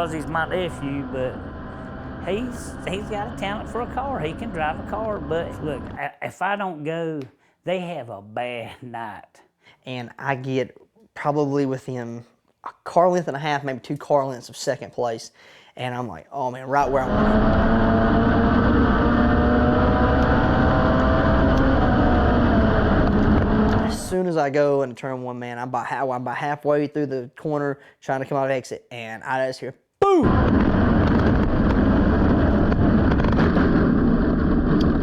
because he's my nephew, but he's got a talent for a car. He can drive a car, but look, if I don't go, they have a bad night. And I get probably within a car length and a half, maybe 2 car lengths of second place. And I'm like, oh man, right where I want. As soon as I go into turn 1, man, I'm about halfway through the corner trying to come out of exit, and I just hear, boom!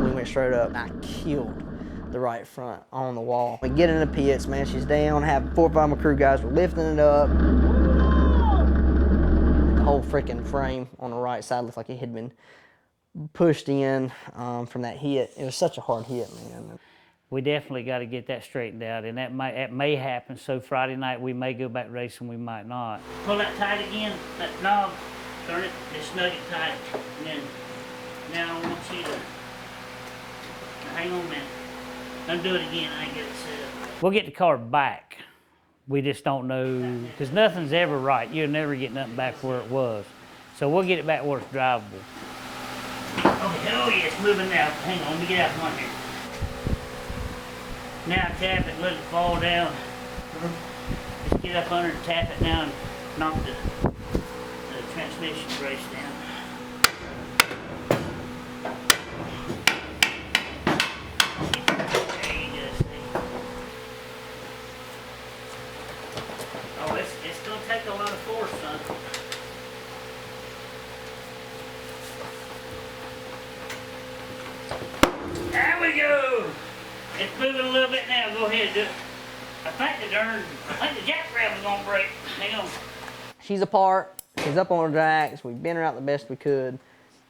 We went straight up, and I killed the right front on the wall. We get in the pits, man, she's down, have 4 or 5 of my crew guys were lifting it up. The whole freaking frame on the right side looked like it had been pushed in from that hit. It was such a hard hit, man. We definitely got to get that straightened out, and that may happen. So Friday night we may go back racing, we might not. Pull that tight again, that knob, turn it, just snug it tight, and then now I want you to hang on a minute. Don't do it again, I ain't get it set up. We'll get the car back. We just don't know, because nothing's ever right. You'll never get nothing back where it was. So we'll get it back where it's drivable. Okay, oh yeah, it's moving now. Hang on, let me get out from under here. Now tap it, let it fall down. Just get up under and tap it now and knock the transmission brace down. It's going to take a lot of force, son. There we go. It's moving a little bit now. Go ahead, do it. I think the jackrabbit's going to break. Hang on. She's apart. She's up on her jacks. We've been her out the best we could,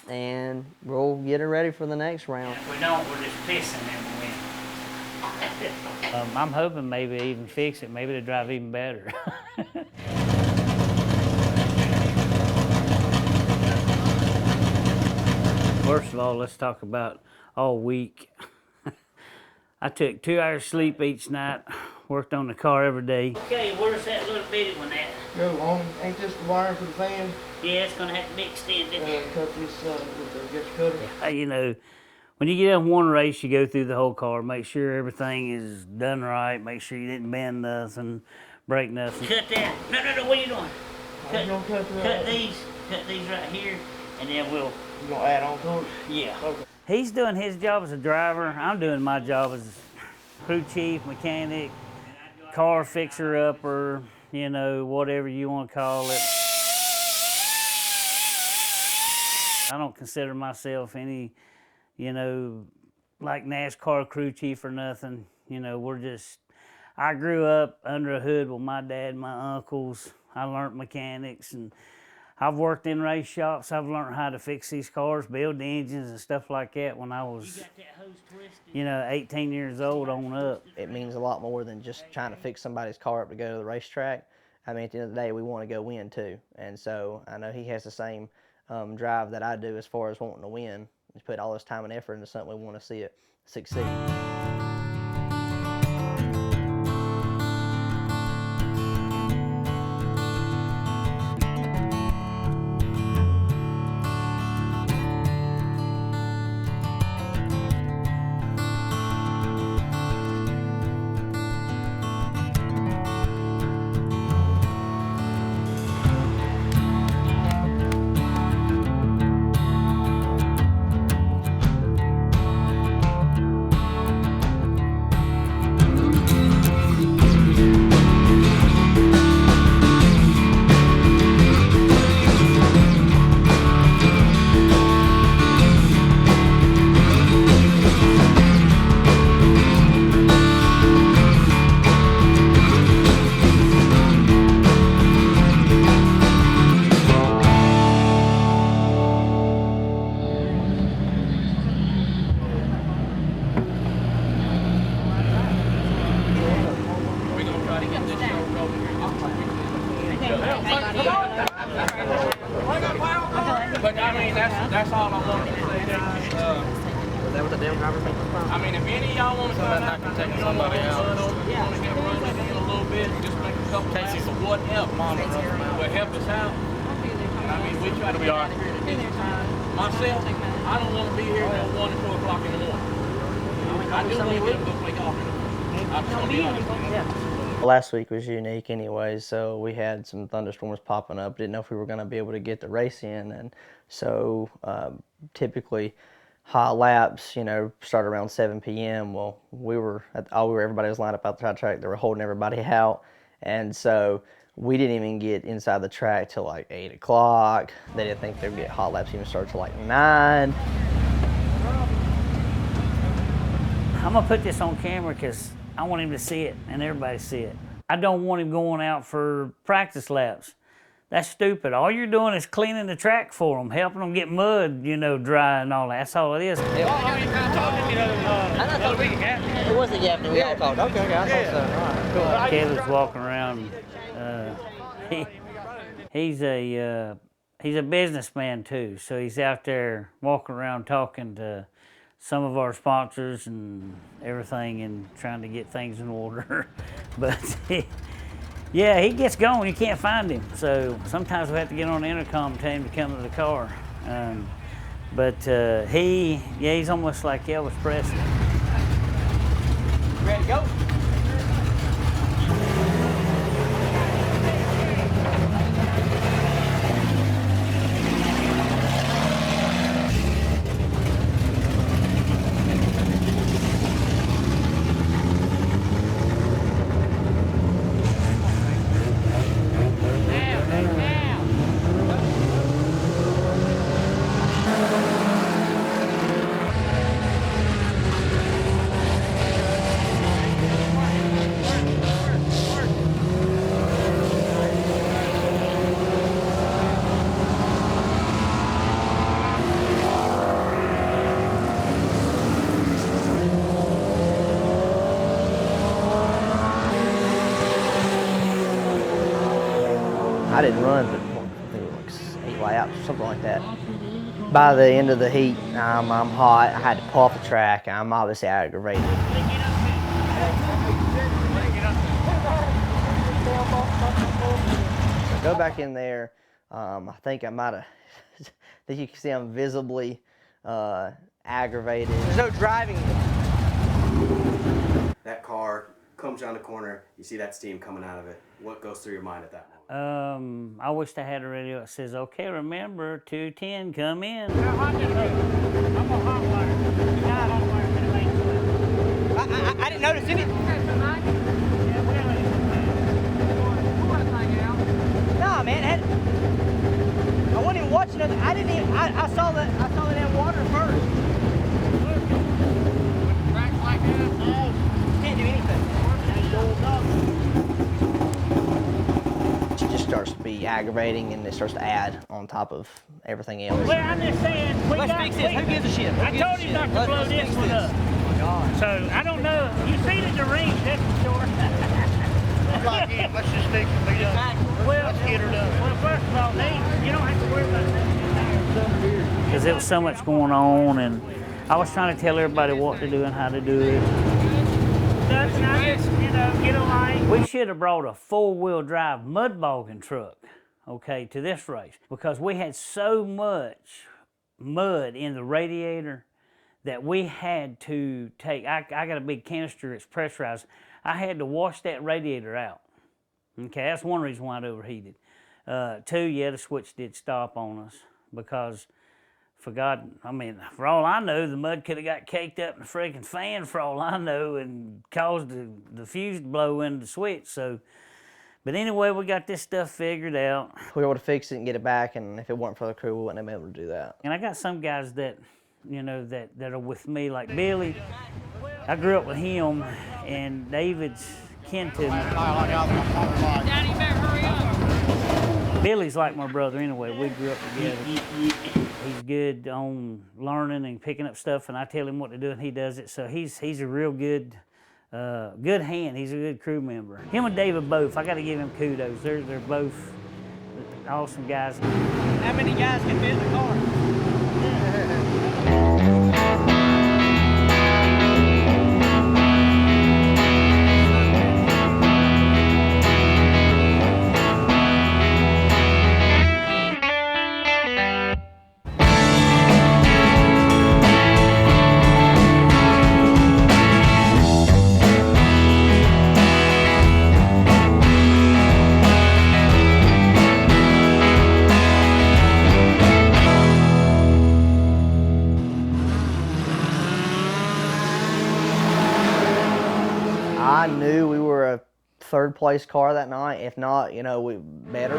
and we'll get her ready for the next round. If we don't, we're just pissing and we win. I'm hoping maybe even fix it. Maybe to drive even better. First of all, let's talk about all week. I took 2 hours sleep each night, worked on the car every day. Okay, where's that little bitty one at? Go on. Ain't this the wire for the fan? Yeah, it's gonna have to be extended. Cut this with the get your cutter. You know, when you get in one race, you go through the whole car, make sure everything is done right, make sure you didn't bend nothing, break nothing. Cut that. No, what are you doing? Cut these right here, and then we'll... You gonna add on to it? Yeah. Okay. He's doing his job as a driver. I'm doing my job as crew chief, mechanic, car fixer-upper, you know, whatever you want to call it. I don't consider myself any, you know, like NASCAR crew chief or nothing. You know, I grew up under a hood with my dad and my uncles. I learned mechanics, and I've worked in race shops. I've learned how to fix these cars, build the engines and stuff like that when I was, you know, 18 years old on up. It means a lot more than just trying to fix somebody's car up to go to the racetrack. I mean, at the end of the day, we want to go win too. And so I know he has the same drive that I do as far as wanting to win. Just put all this time and effort into something, we want to see it succeed. But I mean, that's all I wanted to say. Is that what the damn driver thinks? I mean, if any of y'all want to come out and take somebody out, want to get running in a little bit, just make a couple cases of what help monitor will help us out. I mean, we try to be out of here at any time. Myself, I don't want to be here until 1 or 2 o'clock in the morning. I do want to get them to play golf. I just want to be honest. Last week was unique anyway, so we had some thunderstorms popping up. Didn't know if we were going to be able to get the race in, and so typically hot laps, you know, start around 7 p.m. Well, everybody was lined up out the track. They were holding everybody out, and so we didn't even get inside the track till like 8 o'clock. They didn't think they'd get hot laps even start till like 9. I'm gonna put this on camera because I want him to see it and everybody see it. I don't want him going out for practice laps. That's stupid. All you're doing is cleaning the track for them, helping them get mud, you know, dry and all that. That's all it is. It wasn't after we all talked. Okay, I thought so. All right, cool. Kevin's walking around. He's a businessman too, so he's out there walking around talking to some of our sponsors and everything and trying to get things in order. But yeah, he gets going, you can't find him. So sometimes we have to get on the intercom and tell him to come to the car. He's almost like Elvis Presley. Ready to go? I didn't run, but I think it was like 8 laps or something like that. By the end of the heat, I'm hot. I had to pull off the track. I'm obviously aggravated. So go back in there. I think I might have. I think you can see I'm visibly aggravated. There's no driving. That car comes around the corner. You see that steam coming out of it. What goes through your mind at that moment? I wish I had a radio that says, okay, remember, 210, come in. I didn't notice any. Nah, man, I wasn't even watching it. I didn't even, I saw the damn water first. Tracks like that. Can't do anything. It just starts to be aggravating, and it starts to add on top of everything else. Well, I'm just saying, Let's fix this. Who gives a shit? I told him not to blow this one up. So, I don't know. You see the ring, that's for sure. Let's just stick to me up. Well, Let's get her done. Well, first of all, you don't have to worry about that. Because there was so much going on, and I was trying to tell everybody what to do and how to do it. Nothing, I just, get a light. We should have brought a 4-wheel drive mud bogging truck, okay, to this race, because we had so much mud in the radiator that we had to take, I got a big canister, it's pressurized. I had to wash that radiator out. Okay, that's one reason why it overheated. 2, yeah, the switch did stop on us because, for all I know, the mud could have got caked up in the freaking fan for all I know and caused the fuse to blow into the switch. So, but anyway, we got this stuff figured out. We were able to fix it and get it back, and if it weren't for the crew, we wouldn't have been able to do that. And I got some guys that, that are with me, like Billy. I grew up with him, and David's kin to me. Daddy, you better hurry up. Billy's like my brother anyway. We grew up together. He's good on learning and picking up stuff, and I tell him what to do, and he does it. So he's a real good hand. He's a good crew member. Him and David both. I got to give him kudos. They're both awesome guys. How many guys can fit in the car? third place car that night. If not, you know, we better.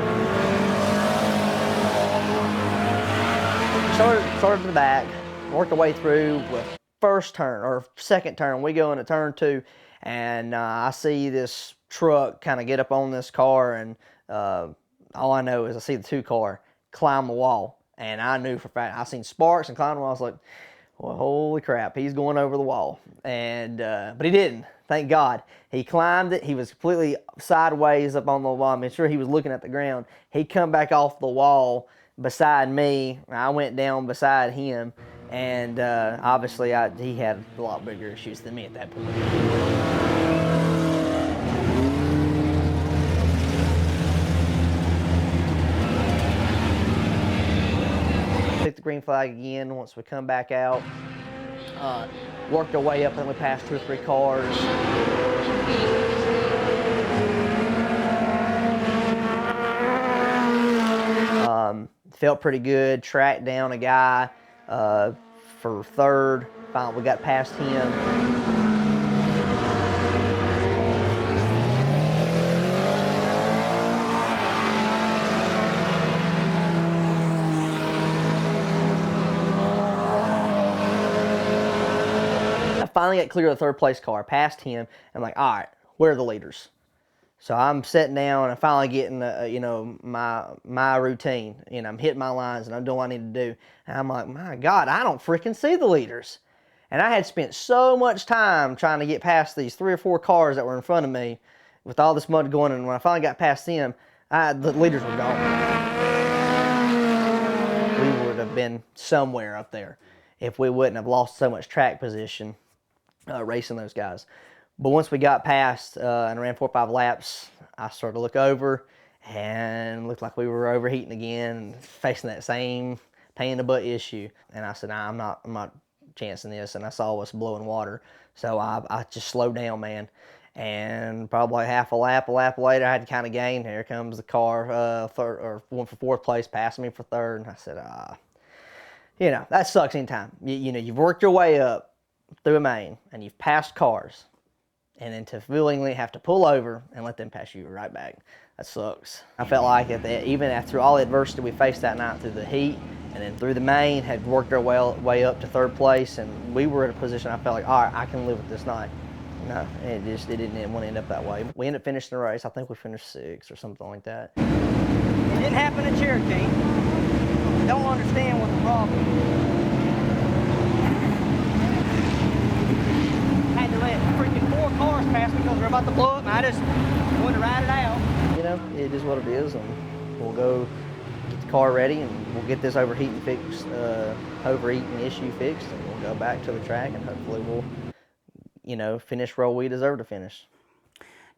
Started in the back, worked our way through with first turn or second turn. We go into turn 2, and I see this truck kind of get up on this car, and all I know is I see the 2 car climb the wall, and I knew for a fact I seen sparks and climbed the wall. I was like, well, holy crap, he's going over the wall. And but he didn't, thank God. He climbed it. He was completely sideways up on the wall. I'm sure he was looking at the ground. He come back off the wall beside me. I went down beside him, and obviously he had a lot bigger issues than me at that point. Took the green flag again once we come back out. Worked our way up, and we passed 2 or 3 cars. Felt pretty good. Tracked down a guy for third. Finally, we got past him. Finally got clear of the third place car, passed him. I'm like, all right, where are the leaders? So I'm sitting down and I'm finally getting, you know, my routine. You know, I'm hitting my lines and I'm doing what I need to do. And I'm like, my God, I don't freaking see the leaders. And I had spent so much time trying to get past these 3 or 4 cars that were in front of me with all this mud going. And when I finally got past them, the leaders were gone. We would have been somewhere up there if we wouldn't have lost so much track position racing those guys. But once we got past and ran 4 or 5 laps, I started to look over and looked like we were overheating again and facing that same pain in the butt issue. And I said, nah, I'm not chancing this. And I saw us blowing water. So I just slowed down, man. And probably half a lap later, I had to kind of gain. Here comes the car, one for 4th place, passing me for 3rd. And I said, you know, that sucks anytime. You know, you've worked your way up through a main and you've passed cars, and then to willingly have to pull over and let them pass you right back, that sucks. I felt like even after all the adversity we faced that night through the heat and then through the main, had worked our way up to 3rd place, and we were in a position I felt like, all right, I can live with this night. No, it didn't want to end up that way. We ended up finishing the race. I think we finished 6th or something like that. It didn't happen in Cherokee. Don't understand what the problem is. Had to let freaking 4 cars pass me because they're about to blow up, and I just wanted to ride it out. You know, it is what it is, and we'll go get the car ready, and we'll get this overheating issue fixed, and we'll go back to the track, and hopefully we'll, you know, finish where we deserve to finish.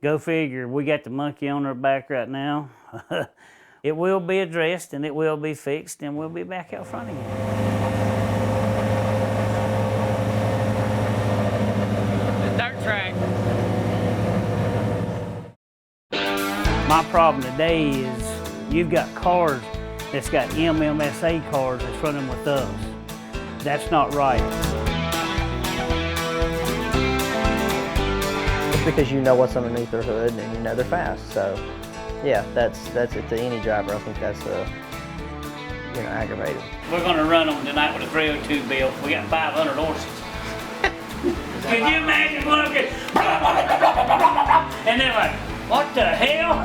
Go figure. We got the monkey on our back right now. It will be addressed, and it will be fixed, and we'll be back out front again. Track. My problem today is you've got cars that's got MMSA cars that's running with us. That's not right. It's because you know what's underneath their hood and you know they're fast. So yeah, that's it to any driver. I think that's you know, aggravating. We're gonna run them tonight with a 302 build. We got 500 horses. Can you imagine going up here, and then like, what the hell?